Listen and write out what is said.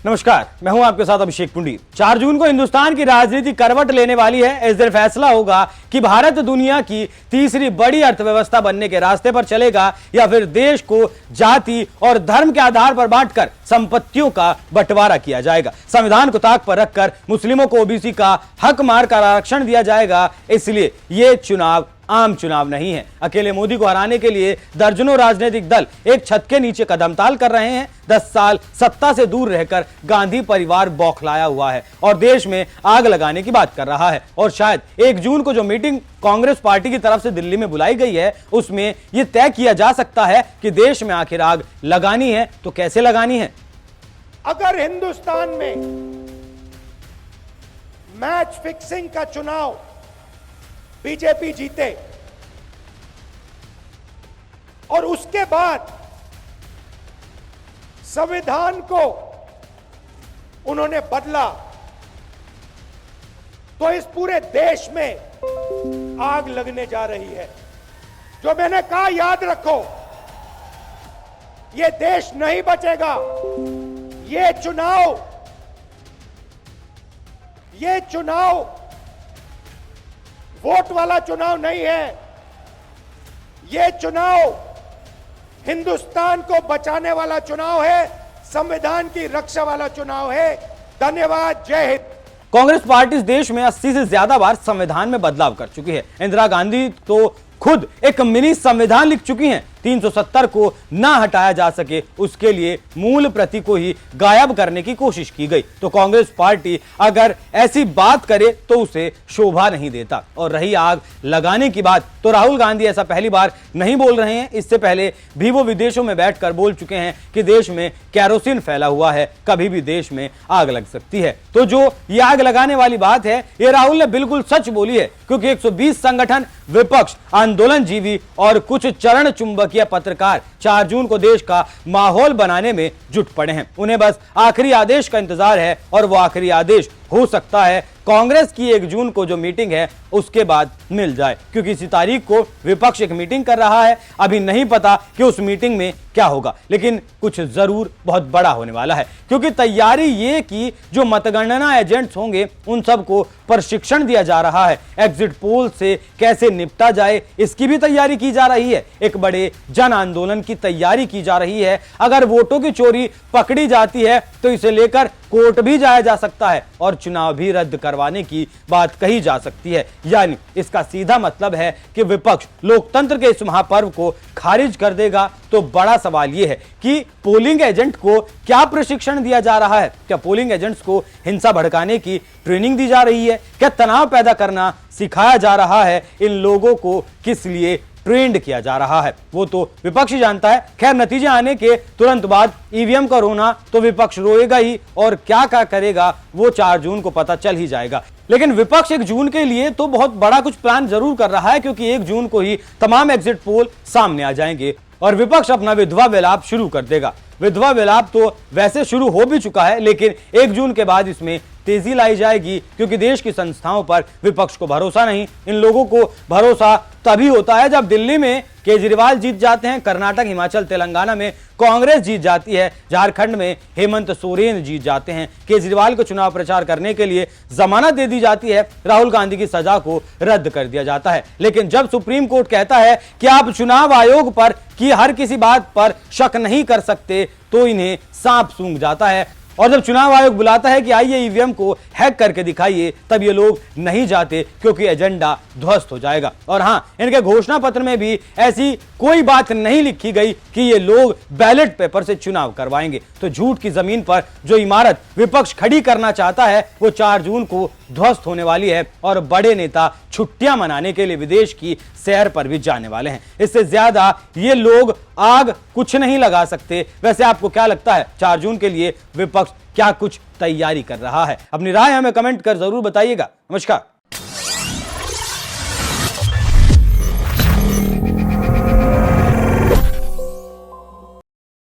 नमस्कार, मैं हूं आपके साथ अभिषेक पुंडी। 4 जून को हिंदुस्तान की राजनीति करवट लेने वाली है। इस दिन फैसला होगा कि भारत दुनिया की तीसरी बड़ी अर्थव्यवस्था बनने के रास्ते पर चलेगा या फिर देश को जाति और धर्म के आधार पर बांटकर संपत्तियों का बंटवारा किया जाएगा। संविधान को ताक पर रखकर मुस्लिमों को ओबीसी का हक मारकर आरक्षण दिया जाएगा। इसलिए ये चुनाव आम चुनाव नहीं है। अकेले मोदी को हराने के लिए दर्जनों राजनीतिक दल एक छत के नीचे कदमताल कर रहे हैं। 10 साल सत्ता से दूर रहकर गांधी परिवार बौखलाया हुआ है और देश में आग लगाने की बात कर रहा है। और शायद 1 जून को जो मीटिंग कांग्रेस पार्टी की तरफ से दिल्ली में बुलाई गई है, उसमें यह तय किया जा सकता है कि देश में आखिर आग लगानी है तो कैसे लगानी है। अगर हिंदुस्तान में मैच फिक्सिंग का चुनाव बीजेपी जीते और उसके बाद संविधान को उन्होंने बदला, तो इस पूरे देश में आग लगने जा रही है। जो मैंने कहा याद रखो, यह देश नहीं बचेगा। ये चुनाव वोट वाला चुनाव नहीं है। यह चुनाव हिंदुस्तान को बचाने वाला चुनाव है, संविधान की रक्षा वाला चुनाव है। धन्यवाद, जय हिंद। कांग्रेस पार्टी इस देश में 80 से ज्यादा बार संविधान में बदलाव कर चुकी है। इंदिरा गांधी तो खुद एक मिनी संविधान लिख चुकी हैं। 370 को ना हटाया जा सके, उसके लिए मूल प्रति को ही गायब करने की कोशिश की गई। तो कांग्रेस पार्टी अगर ऐसी बात करे तो उसे शोभा नहीं देता। और रही आग लगाने की बात, तो राहुल गांधी ऐसा पहली बार नहीं बोल रहे हैं। इससे पहले भी वो विदेशों में बैठकर बोल चुके हैं कि देश में कैरोसिन फैला हुआ है, कभी भी देश में आग लग सकती है। तो जो ये आग लगाने वाली बात है, ये राहुल ने बिल्कुल सच बोली है, क्योंकि 120 संगठन, विपक्ष, आंदोलनजीवी और कुछ चरण चुंबकीय पत्रकार 4 जून को देश का माहौल बनाने में जुट पड़े हैं। उन्हें बस आखिरी आदेश का इंतजार है और वो आखिरी आदेश हो सकता है कांग्रेस की 1 जून को जो मीटिंग है उसके बाद मिल जाए, क्योंकि इसी तारीख को विपक्ष एक मीटिंग कर रहा है। अभी नहीं पता कि उस मीटिंग में क्या होगा, लेकिन कुछ जरूर बहुत बड़ा होने वाला है, क्योंकि तैयारी ये कि जो मतगणना एजेंट्स होंगे उन सबको प्रशिक्षण दिया जा रहा है। एग्जिट पोल से कैसे निपटा जाए इसकी भी तैयारी की जा रही है। एक बड़े जन आंदोलन की तैयारी की जा रही है। अगर वोटों की चोरी पकड़ी जाती है तो इसे लेकर कोर्ट भी जाया जा सकता है और चुनाव भी रद्द करवाने की बात कही जा सकती है। यानी इसका सीधा मतलब है कि विपक्ष लोकतंत्र के इस महापर्व को खारिज कर देगा। तो बड़ा सवाल यह है कि पोलिंग एजेंट को क्या प्रशिक्षण दिया जा रहा है। क्या पोलिंग एजेंट्स को हिंसा भड़काने की ट्रेनिंग दी जा रही है? क्या तनाव पैदा करना सिखाया जा रहा है? इन लोगों को किस लिए ट्रेंड किया जा रहा है वो तो विपक्ष ही जानता है। खैर, नतीजे आने के तुरंत बाद ईवीएम का रोना तो विपक्ष रोएगा ही, और क्या क्या करेगा वो 4 जून को पता चल ही जाएगा। लेकिन विपक्ष 1 जून के लिए तो बहुत बड़ा कुछ प्लान जरूर कर रहा है, क्योंकि 1 जून को ही तमाम एग्जिट पोल सामने आ जाएंगे और विपक्ष अपना विधवा विलाप शुरू कर देगा। विधवा विलाप तो वैसे शुरू हो भी चुका है, लेकिन 1 जून के बाद इसमें तेजी लाई जाएगी, क्योंकि देश की संस्थाओं पर विपक्ष को भरोसा नहीं। इन लोगों को भरोसा तभी होता है जब दिल्ली में केजरीवाल जीत जाते हैं, कर्नाटक, हिमाचल, तेलंगाना में कांग्रेस जीत जाती है, झारखंड में हेमंत सोरेन जीत जाते हैं, केजरीवाल को चुनाव प्रचार करने के लिए जमानत दे दी जाती है, राहुल गांधी की सजा को रद्द कर दिया जाता है। लेकिन जब सुप्रीम कोर्ट कहता है कि आप चुनाव आयोग पर की हर किसी बात पर शक नहीं कर सकते, तो इन्हें सांप सूंघ जाता है। और जब चुनाव आयोग बुलाता है कि आइए ईवीएम को हैक करके दिखाइए, तब ये लोग नहीं जाते, क्योंकि एजेंडा ध्वस्त हो जाएगा। और हां, इनके घोषणा पत्र में भी ऐसी कोई बात नहीं लिखी गई कि ये लोग बैलेट पेपर से चुनाव करवाएंगे। तो झूठ की जमीन पर जो इमारत विपक्ष खड़ी करना चाहता है वो 4 जून को ध्वस्त होने वाली है और बड़े नेता छुट्टियां मनाने के लिए विदेश की सैर पर भी जाने वाले हैं। इससे ज्यादा ये लोग आग कुछ नहीं लगा सकते। वैसे आपको क्या लगता है, 4 जून के लिए विपक्ष क्या कुछ तैयारी कर रहा है? अपनी राय हमें कमेंट कर जरूर बताइएगा। नमस्कार।